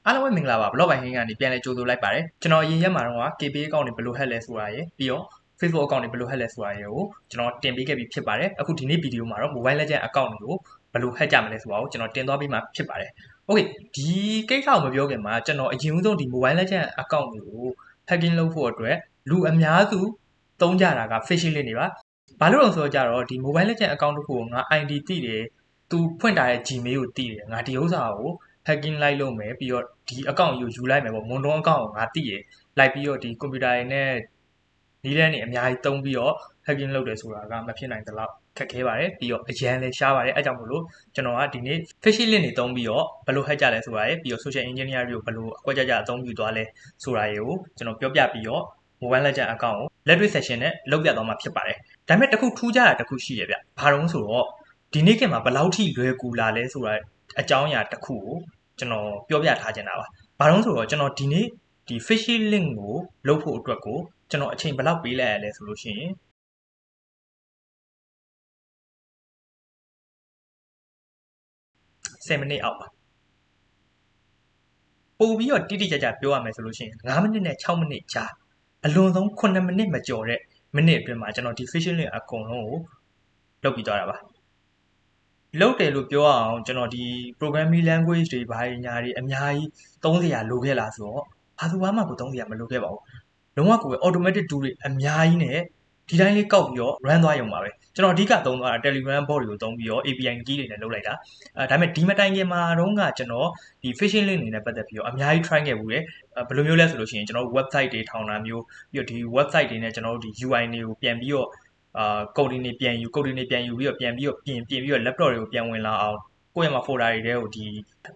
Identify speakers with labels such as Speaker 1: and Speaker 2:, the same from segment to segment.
Speaker 1: အားလုံးပဲမင်္ဂလာပါ blog ပိုင်းကနေပြန်လဲကြိုဆိုလိုက်ပါတယ်ကျွန်တော်အရင်ရက်မှာတော့ KPA အကောင့်တွေဘယ်လို hack လဲဆိုတာရယ်ပြီးတော့ Facebook အကောင့်တွေဘယ်လို hack လဲဆိုတာရယ်ကိုကျွန်တော်တင်ပေးခဲ့ပြီးဖြစ်ပါတယ်အခုဒီနေ့ဗီဒီယိုမှာတော့ Mobile Legends အကောင့်တွေကိုဘယ်လို hack ကြမလဲဆိုတာကိုကျွန်တော်တင်သွားပေးမှာဖြစ်ပါတယ် Okay ဒီကိစ္စကိုမပြောခင်မှာကျွန်တော်အရင်ဆုံးဒီ Mobile Legends အကောင့်တွေကို hacking လုပ်ဖို့အတွက်လူအများစုသုံးကြတာက phishing link တွေပါဘာလို့လဲဆိုတော့ကြတော့ဒီ Mobile Legends အကောင့်တစ်ခုကိုငါ ID တိတယ်သူဖွင့်ထားတဲ့ Gmail ကိုတိတယ်ငါဒီဥစ္စာကို hacking လိုက်လုပ်မယ်ပြီးတော့ဒီ account ကိုယူလိုက်မယ်ပေါ့မွန်တွန်း account ကိုငါတိရလိုက်ပြီးတော့ဒီ computer တွေနဲ့နီးတဲ့နေအများကြီးသုံးပြီးတော့ hacking လုပ်တယ်ဆိုတာကမဖြစ်နိုင်သလောက်ခက်ခဲပါတယ်ပြီးတော့အရန်လည်းရှားပါတယ်အဲကြောင့်မို့လို့ကျွန်တော်ကဒီနေ့ phishing link တွေသုံးပြီးတော့ဘယ်လို hack ကြလဲဆိုတာရယ်ပြီးတော့ social engineer တွေကိုဘယ်လိုအကွက်ကြကြအသုံးပြုသွားလဲဆိုတာရယ်ကိုကျွန်တော်ပြောပြပြီးတော့ Mobile Legends account ကိုလက်တွေ့ session နဲ့လုပ်ပြသွားမှာဖြစ်ပါတယ်ဒါပေမဲ့တခုထူးခြားတာတခုရှိရဗျဘာလို့ဆိုတော့ဒီနေ့ခေတ်မှာဘယ်လောက်ထိလွယ်ကူလာလဲဆိုတာအကြောင်းအရာတစ်ခုကိုကျွန်တော်ပြောပြထားချင်တာပါဘာလို့ဆိုတော့ကျွန်တော်ဒီနေ့ဒီ phishing link ကိုလုပ်ဖို့အတွက်ကိုကျွန်တော်အချိန်ဘယ်လောက်ပေးလိုက်ရလဲဆိုလို့ရှိရင်10မိနစ်အောက်ပါပို့ပြီးတော့တိတိကျကျပြောရမယ်ဆိုလို့ရှိရင်9မိနစ်နဲ့6မိနစ်ကြာအလွန်ဆုံး9မိနစ်မကျော်တဲ့မိနစ်အတွင်းမှာကျွန်တော်ဒီ phishing link အကုန်လုံးကိုလုပ်ပြီးသွားတာပါလုပ်တယ်လို့ပြောအောင်ကျွန်တော်ဒီ programming language တွေဘာညာတွေအများကြီးသုံးစရာလိုခဲ့လားဆိုတော့ဘာသူမှကိုသုံးစရာမလိုခဲ့ပါဘူးလုံးဝကို automatic tool တွေအများကြီးနဲ့ဒီတိုင်းလေးကောက်ပြီးတော့ run သွားရုံပါပဲကျွန်တော်အဓိကသုံးသွားတာ Telegram bot တွေကိုသုံးပြီးတော့ API key တွေနဲ့လုပ်လိုက်တာဒါပေမဲ့ဒီမတိုင်ခင်မှာတော့ကကျွန်တော်ဒီ phishing link တွေနဲ့ပတ်သက်ပြီးတော့အများကြီး try ခဲ့ဘူးတယ်ဘယ်လိုမျိုးလဲဆိုလို့ရှိရင်ကျွန်တော် website တွေထောင်တာမျိုးပြီးတော့ဒီ website တွေနဲ့ကျွန်တော်တို့ဒီ UI တွေကိုပြန်ပြီးတော့coding တွေပြန်ယူပြီးတော့ပြန်ပြီးတော့ပြင်ပြီးတော့ laptop တွေကိုပြန်ဝင်လာအောင်ကိုယ့်ရဲ့မှာ folder တွေထဲကိုဒီ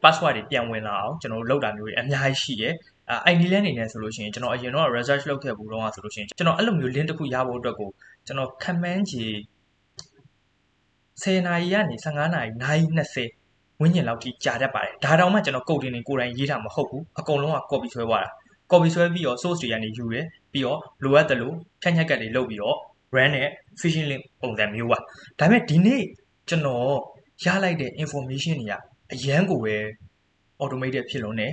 Speaker 1: password တွေပြန်ဝင်လာအောင်ကျွန်တော်တို့လုပ်တာမျိုးတွေအများကြီးရှိတယ်အဲ့ဒီ link အနေနဲ့ဆိုလို့ရှိရင်ကျွန်တော်အရင်တော့ research လုပ်ခဲ့ဘူးတော့ဆိုလို့ရှိရင်ကျွန်တော်အဲ့လိုမျိုး link တစ်ခုရဖို့အတွက်ကိုကျွန်တော်ခန့်မှန်းခြေ10နာရီကနေ15နာရီ20ဝန်းကျင်လောက်ထိကြာတတ်ပါတယ်ဒါတောင်မှကျွန်တော် coding တွေကိုယ်တိုင်ရေးတာမဟုတ်ဘူးအကုန်လုံးက copy ဆွဲသွားတာ copy ဆွဲပြီးတော့ source တွေကနေယူတယ်ပြီးတော့လိုအပ်တယ်လို့ဖြန့်ညက်ကတ်တွေလုပ်ပြီးတော့ run နဲ့ phishing link ပုံစံမျိုးပါဒါပေမဲ့ဒီနေ့ကျွန်တော်ရလိုက်တဲ့ information တွေကအရန်ကိုပဲ automated ဖြစ်လို့ ਨੇ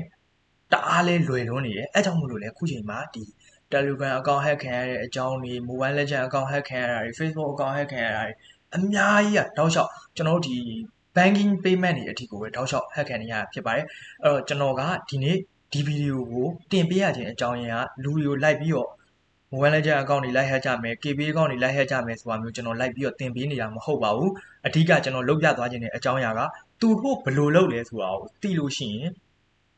Speaker 1: တအားလဲလွယ်လွန်းနေတယ်အဲကြောင့်မို့လို့လဲခုချိန်မှာဒီ Telegram account hack ခံရတဲ့အကြောင်းတွေ Mobile Legends account hack ခံရတာတွေ Facebook account hack ခံရတာတွေအများကြီးတောက်လျှောက်ကျွန်တော်တို့ဒီ banking payment တွေအထိကိုပဲတောက်လျှောက် hack ခံနေရတာဖြစ်ပါတယ်အဲ့တော့ကျွန်တော်ကဒီနေ့ဒီဗီဒီယိုကိုတင်ပေးရခြင်းအကြောင်းရင်းကလူတွေကိုလိုက်ပြီးတော့ Mobile Legends account တွေလိုက် hack ကြမယ် KPA account တွေလိုက် hack ကြမယ်ဆိုတာမျိုးကျွန်တော်လိုက်ပြီးတော့တင်ပေးနေတာမဟုတ်ပါဘူးအဓိကကျွန်တော်လုပ်ပြသွားခြင်းတဲ့အကြောင်းအရာကသူတို့ဘယ်လိုလုပ်လဲဆိုတာကိုသိလို့ရှိရင်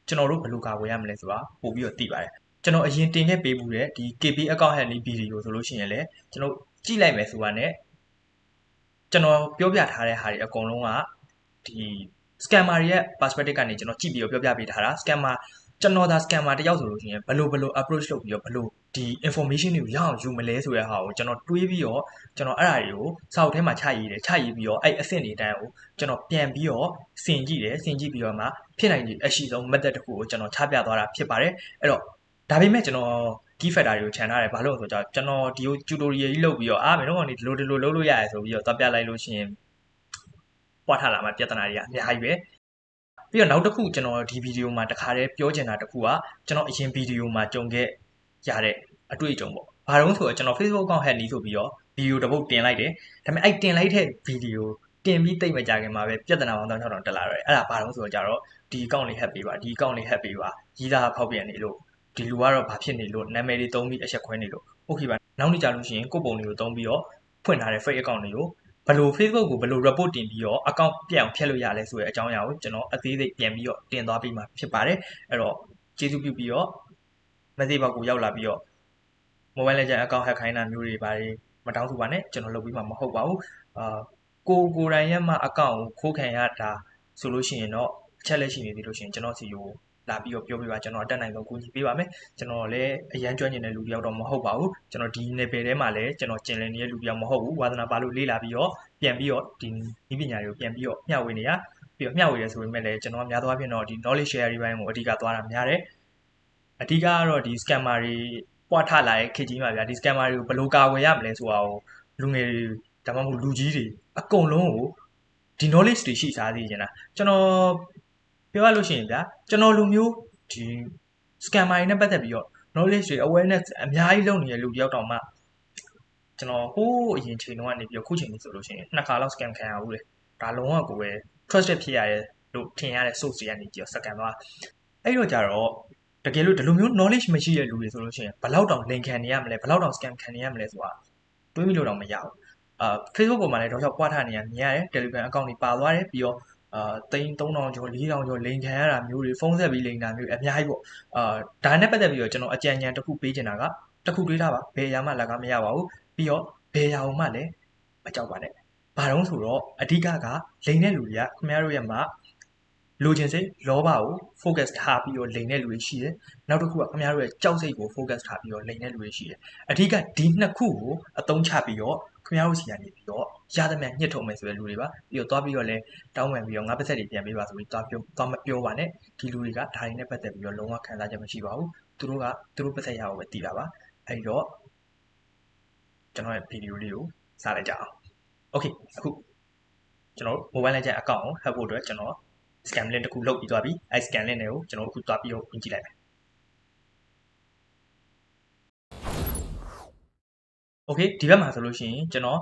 Speaker 1: ကျွန်တော်တို့ဘယ်လိုကာကွယ်ရမလဲဆိုတာပို့ပြီးတော့သိပါတယ်ကျွန်တော်အရင်တင်ခဲ့ပေးမှုတဲ့ဒီ KPA account hack လေးဗီဒီယိုဆိုလို့ရှိရင်လည်းကျွန်တော်ကြည့်လိုက်မယ်ဆိုတာနဲ့ကျွန်တော်ပြောပြထားတဲ့ဟာတွေအကုန်လုံးကဒီ scammer တွေရဲ့ perspective ကနေကျွန်တော်ကြည့်ပြီးတော့ပြောပြပေးထားတာ scammer ကျွန်တော်ဒါ scammer တယောက်ဆိုလို့ရှိရင်ဘယ်လို approach လုပ်ပြီးတော့ဘယ်လိုဒီ information တွေကိုရအောင်ယူမလဲဆိုတဲ့ဟာကိုကျွန်တော်တွေးပြီးတော့ကျွန်တော်အဲ့ဒါတွေကိုစာအုပ်ထဲမှာချရေးပြီးတော့အဲ့အဆင့်တွေတန်းကိုကျွန်တော်ပြန်ပြီးတော့ဆင်ကြည့်ပြီးတော့မှဖြစ်နိုင်တဲ့အရှိဆုံး method တစ်ခုကိုကျွန်တော်ချပြသွားတာဖြစ်ပါတယ်အဲ့တော့ဒါပေမဲ့ကျွန်တော် key factor တွေကိုခြံထားတယ်ဘာလို့လဲဆိုတော့ကျွန်တော်ဒီ tutorial ကြီးလုပ်ပြီးတော့မင်းတို့ကနေဒီလိုလုပ်လို့ရတယ်ဆိုပြီးတော့သွားပြလိုက်လို့ရှိရင်ပွားထားလာမှာပြဿနာတွေကအများကြီးပဲပြီးတော့နောက်တစ်ခုကျွန်တော်ဒီဗီဒီယိုမှာတခါတည်းပြောချင်တာတစ်ခုကကျွန်တော်အရင်ဗီဒီယိုမှာကြုံခဲ့ရတဲ့အတွေ့အကြုံပေါ့ဘာလို့ဆိုတော့ကျွန်တော် Facebook account hack နီးဆိုပြီးတော့ဗီဒီယိုတစ်ပုတ်တင်လိုက်တယ်ဒါပေမဲ့အဲ့တင်လိုက်တဲ့ဗီဒီယိုတင်ပြီးတိတ်မကြခင်မှာပဲပြဿနာပေါင်း1000တက်လာတော့အဲ့ဒါဘာလို့ဆိုတော့ကြတော့ဒီ account လေး hack ပေးပါဒီ account လေး hack ပေးပါကြီးသားဖောက်ပြန်နေလို့ဒီလူကတော့ဘာဖြစ်နေလို့နာမည်တွေသုံးပြီးအချက်ခွဲနေလို့ okay ပါနောက်နေ့ကြာလို့ရှိရင်ကိုယ့်ပုံတွေကိုသုံးပြီးတော့ဖွင့်ထားတဲ့ fake account တွေကိုဘယ်လို Facebook ကိုဘယ်လို report တင်ပြီးတော့ account ပြန်အောင်ဖျက်လို့ရလဲဆိုတဲ့အကြောင်းအရာကိုကျွန်တော်အသေးစိတ်ပြန်ပြီးတော့တင်သွားပေးမှာဖြစ်ပါတယ်အဲ့တော့ကျေးဇူးပြုပြီးတော့ message box ကိုရောက်လာပြီးတော့ Mobile Legends account hack ခိုင်းတာမျိုးတွေပါတယ်မတောင်းဆိုပါနဲ့ကျွန်တော်လုပ်ပြီးမှမဟုတ်ပါဘူးကိုယ်တိုင်ရဲ့မှ account ကိုခိုးခံရတာဆိုလို့ရှိရင်တော့အချက်လက်ရှိနေသေးလို့ရှိရင်ကျွန်တော်စီကိုလာပြီးတော့ပြောပြပါကျွန်တော်အတက်နိုင်ဆုံးကူညီပေးပါမယ်ကျွန်တော်လည်းအရန်ကျွမ်းကျင်တဲ့လူတယောက်တော့မဟုတ်ပါဘူးကျွန်တော်ဒီနယ်ပယ်ထဲမှာလည်းကျွန်တော်ကျင်လည်နေတဲ့လူတယောက်မဟုတ်ဘူးဝါသနာပါလို့လေ့လာပြီးတော့ပြန်ပြီးတော့ဒီနည်းပညာတွေကိုပြန်ပြီးတော့မျှဝေနေရပြီးတော့မျှဝေရဆိုပေမဲ့လည်းကျွန်တော်များသောအားဖြင့်တော့ဒီ knowledge share တွေပိုင်းကိုအဓိကသွားတာများတယ်အဓိကကတော့ဒီ scammer တွေပွားထလာတဲ့ခေတ်ကြီးမှာဗျာဒီ scammer တွေကိုဘယ်လိုကာကွယ်ရမလဲဆိုတာကိုလူငယ်တွေဒါမှမဟုတ်လူကြီးတွေအကုန်လုံးကိုဒီ knowledge တွေရှိစားသေးချင်တာကျွန်တော်ပြောရလို့ရှိရင်ဗျာကျွန်တော်လူမျိုး ဒီ scammer တွေနဲ့ပတ်သက်ပြီးတော့ knowledge တွေ awareness အများကြီးလုပ်နေတဲ့လူတယောက်တောင်မှကျွန်တော်ဟိုးအရင်ချိန်တုန်းကနေပြီးတော့ခုချိန်ကြီးဆိုလို့ရှိရင်နှစ်ခါလောက် scam ခံရဘူးလေဒါလုံးဝကိုပဲ trusted ဖြစ်ရတယ်လို့ထင်ရတဲ့ source တွေကနေပြီးတော့ scam သွားအဲ့တော့ကြတော့တကယ်လို့ဒီလိုမျိုး knowledge မရှိတဲ့လူတွေဆိုလို့ရှိရင်ဘယ်လောက်တောင် link ခံနေရမလဲဘယ်လောက်တောင် scam ခံနေရမလဲဆိုတာတွေးမိလို့တော့မရဘူးFacebook ပေါ်မှာလည်းတော့ပွားထားနေရမြင်ရတယ် Telegram account တွေပါသွားတယ်ပြီးတော့3000ကျော်4000ကျော် link ခံရတာမျိုးတွေဖုန်းဆက်ပြီး link တာမျိုးအများကြီးပေါ့ဒါနဲ့ပတ်သက်ပြီးတော့ကျွန်တော်အကြံဉာဏ်တစ်ခုပေးချင်တာကတစ်ခုတွေးထားပါဘယ်အရာမှလက်ကားမရပါဘူးပြီးတော့ဘယ်အရာမှလည်းမကြောက်ပါနဲ့ဘာလို့ဆိုတော့အဓိကလိန်တဲ့လူတွေကခင်ဗျားတို့ရဲ့မှာလိုချင်စိတ်လောဘကို focus ထားပြီးတော့လိန်တဲ့လူတွေရှိတယ်နောက်တစ်ခုကခင်ဗျားတို့ရဲ့ကြောက်စိတ်ကို focus ထားပြီးတော့လိန်တဲ့လူတွေရှိတယ်အဓိကဒီနှစ်ခုကိုအသုံးချပြီးတော့ခင်ဗျားတို့စီကနေပြီးတော့ရသမျှညှစ်ထုံမယ်ဆိုတဲ့လူတွေပါပြီးတော့သွားပြီးတော့လဲတောင်းပန်ပြီးတော့ငါးပတ်သက်တွေပြန်ပေးပါဆိုပြီးသွားမပြောပါနဲ့ဒီလူတွေကဒါတွေနဲ့ပတ်သက်ပြီးတော့လုံးဝခံစားချက်မရှိပါဘူးသူတို့ပတ်သက်ရအောင်ပဲတည်တာပါအဲ့တော့ကျွန်တော်ရဲ့ဗီဒီယိုလေးကိုစလိုက်ကြအောင် Okay အခုကျွန်တော် mobile legend account ကို hack ဖို့အတွက်ကျွန်တော် scan link တစ်ခုလုပ်ပြီးသွားပြီအဲ့ scan link တွေကိုကျွန်တော်အခုသွားပြီးတော့ဝင်ကြည့်လိုက်မယ် Okay ဒီဘက်မှာဆိုလို့ရှိရင်ကျွန်တော်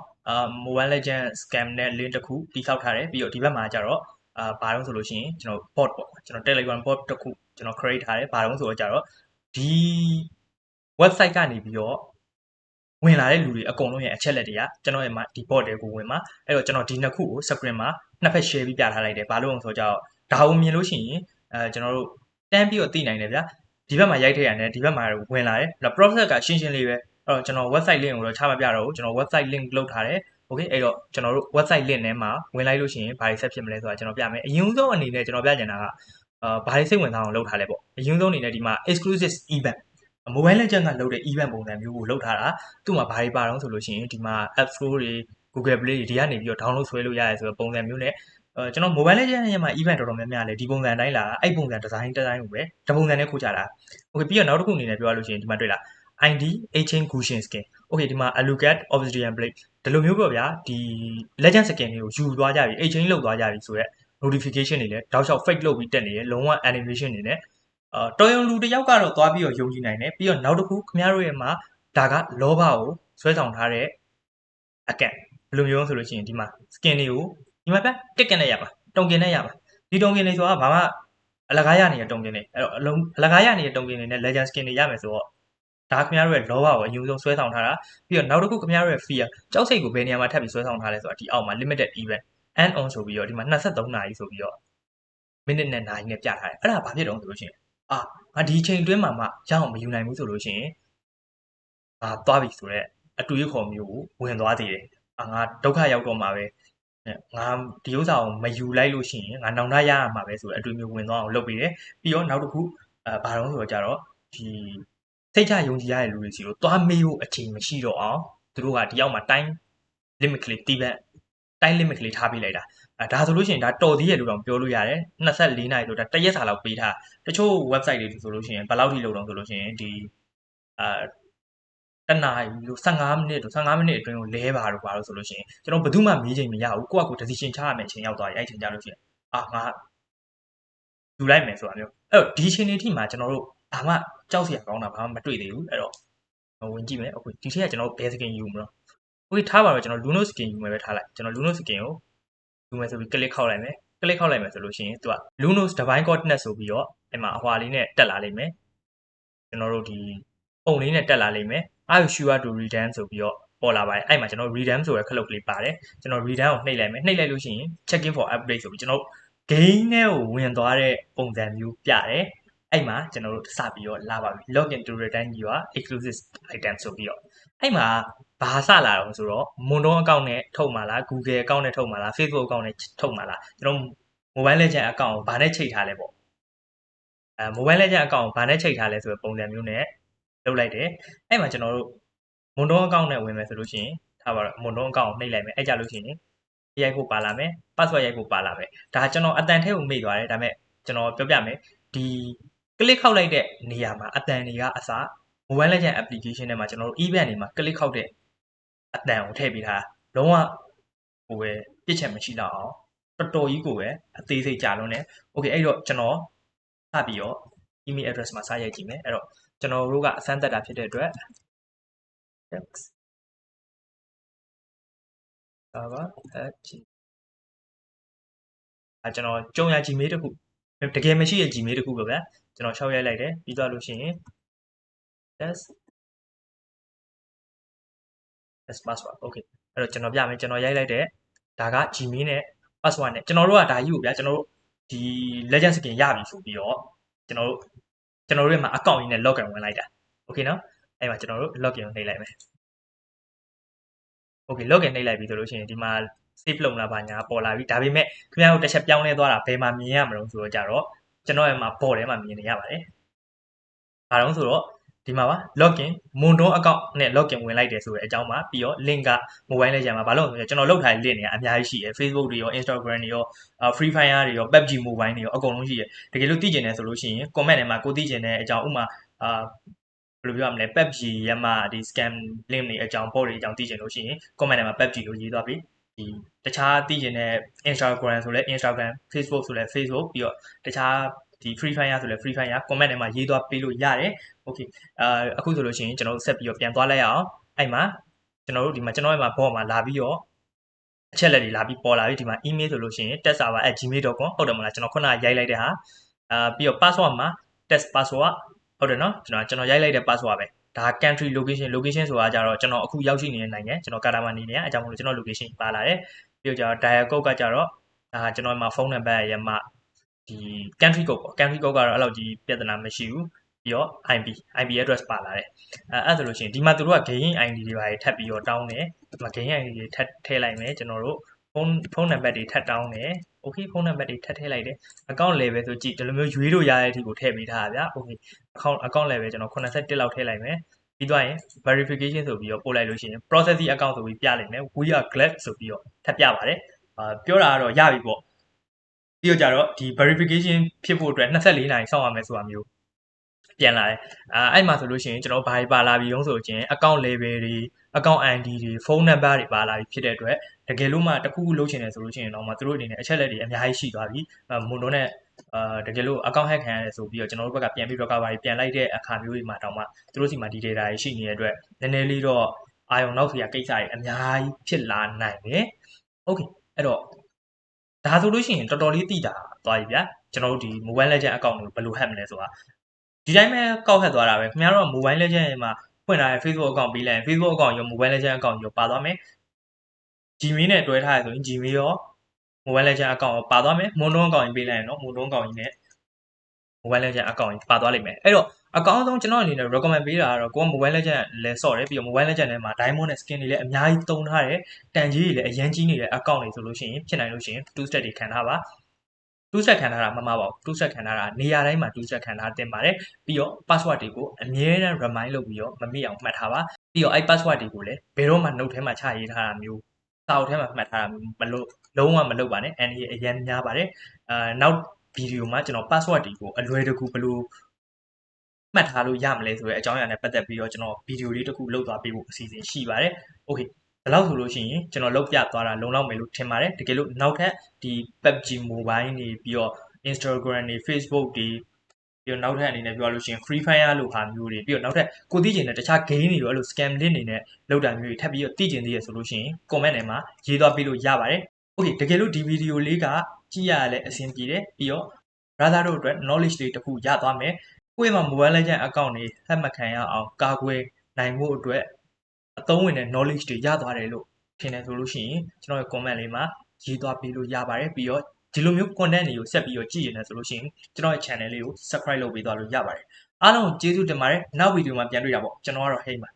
Speaker 1: mobile legend scam နဲ့ link တစ်ခုတိစောက်ထားတယ်ပြီးတော့ဒီဘက်မှာကျတော့ဘာလို့ဆိုလို့ရှိရင်ကျွန်တော် bot ပေါ့ကျွန်တော် Telegram bot တစ်ခုကျွန်တော် create ထားတယ်ဘာလို့ဆိုတော့ကျတော့ဒီ website ကနေပြီးတော့ဝင်လာတဲ့လူတွေအကုန်လုံးရဲ့အချက်လက်တွေကကျွန်တော်ရဲ့မှာဒီ bot တွေကိုဝင်မှာအဲ့တော့ကျွန်တော်ဒီနှစ်ခုကို screen မှာနှစ်ဖက် share ပြီးပြထားလိုက်တယ်ဘာလို့လဲဆိုတော့ဒါကိုမြင်လို့ရှိရင်ကျွန်တော်တို့တန်းပြီးတော့သိနိုင်တယ်ဗျာဒီဘက်မှာရိုက်ထည့်ရတယ်ဒီဘက်မှာဝင်လာတယ် process ကရှင်းရှင်းလေးပဲအဲ့တော့ကျွန်တော် website link ကိုတော့ချမပြတော့ဘူးကျွန်တော် website link လုပ်ထားတယ် okay အဲ့တော့ကျွန်တော်တို့ website link ထဲမှာဝင်လိုက်လို့ရှိရင်ဘာတွေဆက်ဖြစ်မလဲဆိုတာကျွန်တော်ပြမယ်အရင်ဆုံးအနေနဲ့ကျွန်တော်ပြချင်တာကဘာတွေစိတ်ဝင်စားအောင်လုပ်ထားလဲပေါ့အရင်ဆုံးအနေနဲ့ဒီမှာ exclusive event mobile legend ကလုပ်တဲ့ event ပုံစံမျိုးကိုလုပ်ထားတာသူ့မှာဘာတွေပါတော့ဆိုလို့ရှိရင်ဒီမှာ app store တွေ Google Play တွေဒီကနေပြီးတော့ download ဆွဲလို့ရတယ်ဆိုတော့ပုံစံမျိုးနဲ့ကျွန်တော် mobile legend ရဲ့မှာ event တော်တော်များများလေဒီပုံစံတိုင်းလာအဲ့ပုံစံ design ကိုပဲတပုံစံနဲ့ခိုးကြတာ okay ပြီးတော့နောက်တစ်ခုအနေနဲ့ပြောရလို့ရှိရင်ဒီမှာတွေ့လား ID Ancient Gusion skin okay ဒီမှာ Alucard Obsidian Blade ဒီလိုမျိုးပေါ့ဗျာဒီ legend skin တွေကိုယူသွားကြပြီ Ancient လောက်သွားကြပြီဆိုတော့ notification တွေလည်းတောက်လျှောက် fake လုပ်ပြီးတက်နေတယ်လုံးဝ animation တွေနဲ့တော်ရုံလူတစ်ယောက်ကတော့သွားပြီးတော့ယုံကြည်နိုင်တယ်ပြီးတော့နောက်တစ်ခုခင်ဗျားတို့ရဲ့မှာဒါကလောဘကိုဆွဲဆောင်ထားတဲ့အကန့်ဘယ်လိုမျိုးဆိုလို့ရှိရင်ဒီမှာ skin တွေကိုဒီမှာပြတစ်ကက်နဲ့ရပါတုံကင်နဲ့ရပါဒီတုံကင်တွေဆိုတာဘာမှအလကားရနေတဲ့တုံကင်တွေအဲ့တော့အလကားရနေတဲ့တုံကင်တွေနဲ့ legend skin တွေရမယ်ဆိုတော့ဒါခင်ဗျားတို့ရဲ့လောဘကိုအယူဆုံးဆွဲဆောင်ထားတာပြီးတော့နောက်တစ်ခုခင်ဗျားတို့ရဲ့ fear ကြောက်စိတ်ကိုဘယ်နေရာမှာထပ်ပြီးဆွဲဆောင်ထားလဲဆိုတာဒီအောက်မှာ limited event and on ဆိုပြီးတော့ဒီမှာ23နာရီဆိုပြီးတော့ minute နဲ့နာရီနဲ့ပြထားတယ်အဲ့ဒါဘာဖြစ်တော့ဆိုလို့ရှိရင်ငါဒီချိန်တွင်းမှာမှရအောင်မယူနိုင်ဘူးဆိုလို့ရှိရင်သွားပြီဆိုတော့အတူရခေါ်မျိုးကိုဝင်သွားသေးတယ်ငါဒုက္ခရောက်တော့မှာပဲငါဒီဥစ္စာကိုမယူလိုက်လို့ရှိရင်ငါနောင်တရရမှာပဲဆိုတော့အတူမျိုးဝင်သွားအောင်လုပ်ပြီးတယ်ပြီးတော့နောက်တစ်ခုဘာတော့ဆိုတော့ကြတော့ဒီစိတ်ချယုံကြည်ရတဲ့လူတွေစီလို့သွားမေးဖို့အချိန်မရှိတော့အောင်သူတို့ကဒီရောက်မှာ time limit ကလေးတီးပတ် time limit ကလေးထားပေးလိုက်တာဒါဆိုလို့ရှိရင်ဒါတော်သေးရလို့တော့ပြောလို့ရတယ်24နာရီဆိုတာတစ်ရက်စာလောက်ပေးထားတချို့ website တွေဆိုလို့ရှိရင်ဘယ်လောက်ထိလုပ်တော့ဆိုလို့ရှိရင်ဒီတနာရီလို့15မိနစ်15မိနစ်အတွင်းကိုလဲပါတော့ဆိုလို့ရှိရင်ကျွန်တော်ဘယ်သူမှမေးချိန်မရဘူးကိုယ့်အကူ decision ချရမယ့်အချိန်ရောက်သွားပြီအဲ့ချိန်ကြလို့ရှိရင်ငါယူလိုက်မယ်ဆိုတာမျိုးအဲ့တော့ဒီအချိန်လေးထိမှကျွန်တော်တို့ဘာမှကြောက်စရာကောင်းတာဘာမှမတွေ့သေးဘူးအဲ့တော့ဝင်ကြည့်မယ်အခုဒီထက်ကကျွန်တော်ဘယ် skin ယူမလို့okay ထားပါတော့ကျွန်တော် Luno skin ယူမယ်ပဲထားလိုက်ကျွန်တော် Luno skin ကိုယူမယ်ဆိုပြီး click ခောက်လိုက်မယ် click ခောက်လိုက်မယ်ဆိုလို့ရှိရင်သူက Luno's Divine Coordinate ဆိုပြီးတော့အဲ့မှာအဟွာလေးနဲ့တက်လာလိမ့်မယ်ကျွန်တော်တို့ဒီပုံလေးနဲ့တက်လာလိမ့်မယ် Are you sure to redeem ဆိုပြီးတော့ပေါ်လာပါတယ်အဲ့မှာကျွန်တော် redeem ဆိုတဲ့ခလုတ်ကလေးပါတယ်ကျွန်တော် redeem ကိုနှိပ်လိုက်မယ်နှိပ်လိုက်လို့ရှိရင် check in for update ဆိုပြီးကျွန်တော် game နဲ့ကိုဝင်သွားတဲ့ပုံစံမျိုးပြတယ်အဲ့မှာကျွန်တော်တို့စပြီးတော့လာပါပြီ login to redeem your exclusive item ဆိုပြီးတော့အဲ့မှာဘာစလာတော့ဆိုတော့ Mondo account နဲ့ထုတ်မှာလား Google account နဲ့ထုတ်မှာလား Facebook account နဲ့ထုတ်မှာလားကျွန်တော် Mobile Legend account ကိုဘာနဲ့ချိန်ထားလဲပေါ့Mobile Legend account ကိုဘာနဲ့ချိန်ထားလဲဆိုတဲ့ပုံစံမျိုးနဲ့လုပ်လိုက်တယ်အဲ့မှာကျွန်တော်တို့ Mondo account နဲ့ဝင်မယ်ဆိုလို့ရှိရင်ထားပါတော့ Mondo account ကိုနှိပ်လိုက်မယ်အဲ့ကြလို့ရှိရင်ရိုက်ဖို့ပါလာမယ် password ရိုက်ဖို့ပါလာမယ်ဒါကျွန်တော်အတန်ထဲကိုမိသွားတယ်ဒါပေမဲ့ကျွန်တော်ပြောပြမယ်ဒီ click ခောက်လိုက်တဲ့နေရာမှာအတန်တွေကအစ Mobile Legend application ထဲမှာကျွန်တော်တို့ event တွေမှာ click ခောက်တဲ့အတန်ကိုထည့်ပေးထားလုံးဝဟိုပဲပြစ်ချက်မရှိတော့အောင်တော်တော်ကြီးကိုပဲအသေးစိတ်ကြာလွန်းတယ် okay အဲ့တော့ကျွန်တော်စပြီးတော့ email address မှာစာရိုက်ကြည့်မယ်အဲ့တော့ကျွန်တော်တို့ကအစမ်းသက်တာဖြစ်တဲ့အတွက် text server ကျွန်တော်ကြုံရ Gmail တခုတကယ်မရှိတဲ့ Gmail တခုပဲဗျာကျွန်တော်ရှောက်ရိုက်လိုက်တယ်ပြီးသွားလို့ရှိရင် test password okay အဲ့တော့ကျွန်တော်ပြမယ်ကျွန်တော်ရိုက်လိုက်တဲ့ဒါက Gmail နဲ့ password နဲ့ကျွန်တော်တို့ကဒါကြီးကိုဗျာကျွန်တော်တို့ဒီ legend skin ရပြီဆိုပြီးတော့ကျွန်တော်တို့ရဲ့မှာ account ကြီးနဲ့ login ဝင်လိုက်တာ okay နော်အဲ့မှာကျွန်တော်တို့ login နှိပ်လိုက်မယ် okay login နှိပ်လိုက်ပြီဆိုလို့ရှိရင်ဒီမှာ save လုပ်လာပါညာပေါ်လာပြီဒါပေမဲ့ခင်ဗျားတို့တစ်ချက်ပြောင်းလဲသွားတာဘယ်မှာမြင်ရမလို့ဆိုတော့ကြတော့ကျွန်တော်ရဲ့မှာ board ထဲမှာမြင်နေရပါတယ်ဘာလို့ဆိုတော့ဒီမှာပါ login Mondon account နဲ့ login ဝင်လိုက်တယ်ဆိုတဲ့အကြောင်းပါပြီးတော့ link က mobile legend မှာဘာလို့ဆိုတော့ကျွန်တော်လောက်ထားတဲ့ link တွေကအများကြီးရှိတယ် Facebook တွေရော Instagram တွေရော Free Fire တွေရော PUBG Mobile တွေရောအကုန်လုံးရှိတယ်တကယ်လို့သိကျင်တယ်ဆိုလို့ရှိရင် comment ထဲမှာကိုသိကျင်တဲ့အကြောင်းဥမာဘယ်လိုပြောရမလဲ PUBG ရမှာဒီ scam link တွေအကြောင်း bot တွေအကြောင်းသိကျင်လို့ရှိရင် comment ထဲမှာ PUBG လို့ရေးသွားပြီဒီတခြားသိကျင်တဲ့ Instagram ဆိုလဲ Instagram Facebook ဆိုလဲ Facebook ပြီးတော့တခြားဒီ Free Fire ဆိုလဲ Free Fire comment ထဲမှာရေးသွားပေးလို့ရတယ် okay အခုဆိုလို့ရှိရင်ကျွန်တော်တို့ဆက်ပြီးတော့ပြန်သွားလိုက်ရအောင်အဲ့မှာကျွန်တော်တို့ဒီမှာကျွန်တော်ရဲ့မှာ bot မှာလာပြီးတော့အချက်လက်တွေလာပြီးပေါ်လာပြီဒီမှာ email ဆိုလို့ရှိရင် testserver@gmail.com ဟုတ်တယ်မလားကျွန်တော်ခုနကရိုက်လိုက်တဲ့ဟာပြီးတော့ password မှာ test password ဟုတ်တယ်နော်ကျွန်တော်ရိုက်လိုက်တဲ့ password ပဲဒါ country location ဆိုတာကြတော့ကျွန်တော်အခုရောက်ရှိနေတဲ့နိုင်ငံကျွန်တော်ကာတာမှာနေနေရအကြောင်းမလို့ကျွန်တော် location ပါလာတယ်ပြီးတော့ကျတော့ dial code ကကြတော့ကျွန်တော်မှာ phone number ရမှာဒီ country code ပေါ့ country code ကတော့အဲ့လောက်ကြီးပြဿနာမရှိဘူးပြီးတော့ IP address ပါလာတယ်အဲ့ဆိုလို့ရှိရင်ဒီမှာသူတို့က gain ID တွေပါထပ်ပြီးတော့တောင်းတယ်ဒီမှာ gain ID တွေထပ်ထည့်လိုက်မယ်ကျွန်တော်တို့ phone number တွေထပ်တောင်းတယ် okay phone number တွေထပ်ထည့်လိုက်တယ် account level ဆိုကြည့်ဒီလိုမျိုးရွေးလို့ရတဲ့အထိကိုထည့်ပေးထားတာဗျာ okay account level ကျွန်တော်81လောက်ထည့်လိုက်မယ်ပြီးသွားရင် verification ဆိုပြီးတော့ပို့လိုက်လို့ရှိရင် processing account ဆိုပြီးပြလိုက်မယ် we are glad ဆိုပြီးတော့ထပ်ပြပါတယ်ပြောတာကတော့ရပြီပေါ့ပြီးတော့ကြတော့ဒီ verification ဖြစ်ဖို့အတွက်24နာရီစောင့်ရမယ်ဆိုတာမျိုးပြန်လာတယ်အဲ့မှာဆိုလို့ရှိရင်ကျွန်တော်ဘာတွေပါလာပြီတုံးဆိုရင် account level တွေ account ID တွေ phone number တွေပါလာပြီဖြစ်တဲ့အတွက်တကယ်လို့မှတစ်ခုခုလုပ်ချင်တယ်ဆိုလို့ရှိရင်တော့မှသူတို့အနေနဲ့အချက်လက်တွေအများကြီးရှိသွားပြီမွန်ဒိုနဲ့တကယ်လို့ account hack ခံရတယ်ဆိုပြီးတော့ကျွန်တော်တို့ဘက်ကပြန်ပြီး recovery ပြန်လိုက်တဲ့အခါမျိုးတွေမှာတောင်မှသူတို့စီမှာဒီ data တွေရှိနေတဲ့အတွက်နည်းနည်းလေးတော့အာရုံနောက်စရာကိစ္စတွေအများကြီးဖြစ်လာနိုင်တယ် okay အဲ့တော့ဒါဆိုလို့ရှိရင်တော်တော်လေးသိတာသွားပြီဗျာကျွန်တော်တို့ဒီ mobile legend account ကိုဘယ်လို hack မလဲဆိုတာဒီတိုင်းပဲကောက်ဟက်သွားတာပဲခင်ဗျားတို့ mobile legend ရဲ့မှာဖွင့်ထားတဲ့ Facebook account ပြီးလိုက်ရင် Facebook account ရော mobile legend account ရောပါသွားမယ် Gmail နဲ့တွဲထားရဆိုရင် Gmail ရော mobile legend account ရောပါသွားမယ် Mondon account ကြီးပေးလိုက်ရင်တော့ Mondon account ကြီးနဲ့ mobile legend account ကြီးပါသွားလိမ့်မယ်အဲ့တော့အကောင်းဆုံးကျွန်တော်အနေနဲ့ recommend ပေးတာကတော့ကိုက mobile legend လဲဆော့တယ်ပြီးတော့ mobile legend ထဲမှာ diamond နဲ့ skin တွေလည်းအများကြီးတုံးထားတယ်တန်ကြီးတွေလည်းအရန်ကြီးနေတဲ့ account တွေဆိုလို့ရှိရင်ဖြစ်နိုင်လို့ရှိရင် 2 step တွေခံထားပါ2 step ခံထားတာမမှားပါဘူး2 step ခံထားတာနေရာတိုင်းမှာ2 step ခံထားတင်ပါတယ်ပြီးတော့ password တွေကိုအမြဲတမ်း remind လုပ်ပြီးတော့မမေ့အောင်မှတ်ထားပါပြီးတော့အဲ့ password တွေကိုလည်းဘယ်တော့မှ note ထဲမှာချရေးထားတာမျိုးစာအုပ်ထဲမှာမှတ်ထားတာမျိုးမလို့လုံးဝမလုပ်ပါနဲ့အန်ဒီအရန်များပါတယ်နောက်ဗီဒီယိုမှာကျွန်တော် password တွေကိုအလွယ်တကူဘယ်လိုမှတ်ထားလို့ရမလဲဆိုတဲ့အကြောင်းအရာနဲ့ပတ်သက်ပြီးတော့ကျွန်တော်ဗီဒီယိုလေးတစ်ခုလုပ်သွားပေးဖို့အစီအစဉ်ရှိပါတယ်။ Okay ဒါလောက်ဆိုလို့ရှိရင်ကျွန်တော်လုပ်ပြသွားတာလုံလောက်မယ်လို့ထင်ပါတယ်။တကယ်လို့နောက်ထပ်ဒီ PUBG Mobile နေပြီးတော့ Instagram နေ Facebook တွေပြီးတော့နောက်ထပ်အနေနဲ့ပြောလို့ရှိရင် Free Fire လို့ဟာမျိုးတွေပြီးတော့နောက်ထပ်ကိုသိကျင်တဲ့တခြား game တွေရောအဲ့လို scam link တွေနဲ့လောက်တာမျိုးတွေထပ်ပြီးတော့သိကျင်သေးရဆိုလို့ရှိရင် comment ထဲမှာရေးသွားပေးလို့ရပါတယ်။ Okay တကယ်လို့ဒီဗီဒီယိုလေးကကြည့်ရလဲအဆင်ပြေတယ်ပြီးတော့ brother တို့အတွက် knowledge တွေတစ်ခုရသွားမယ်။ကိုယ့်ရဲ့ mobile legend account တွေ hack မခံရအောင်ကာကွယ်နိုင်ဖို့အတွက်အသုံးဝင်တဲ့ knowledge တွေရသွားတယ်လို့ထင်တယ်ဆိုလို့ရှိရင်ကျွန်တော်ရဲ့ comment လေးမှာရေးသွားပေးလို့ရပါတယ်ပြီးတော့ဒီလိုမျိုး content တွေကိုဆက်ပြီးတော့ကြည့်နေတယ်ဆိုလို့ရှိရင်ကျွန်တော်ရဲ့ channel လေးကို subscribe လုပ်ပေးသွားလို့ရပါတယ်အားလုံးကိုကျေးဇူးတင်ပါတယ်နောက်ဗီဒီယိုမှာပြန်တွေ့တာပေါ့ကျွန်တော်ကတော့ Hey ပါ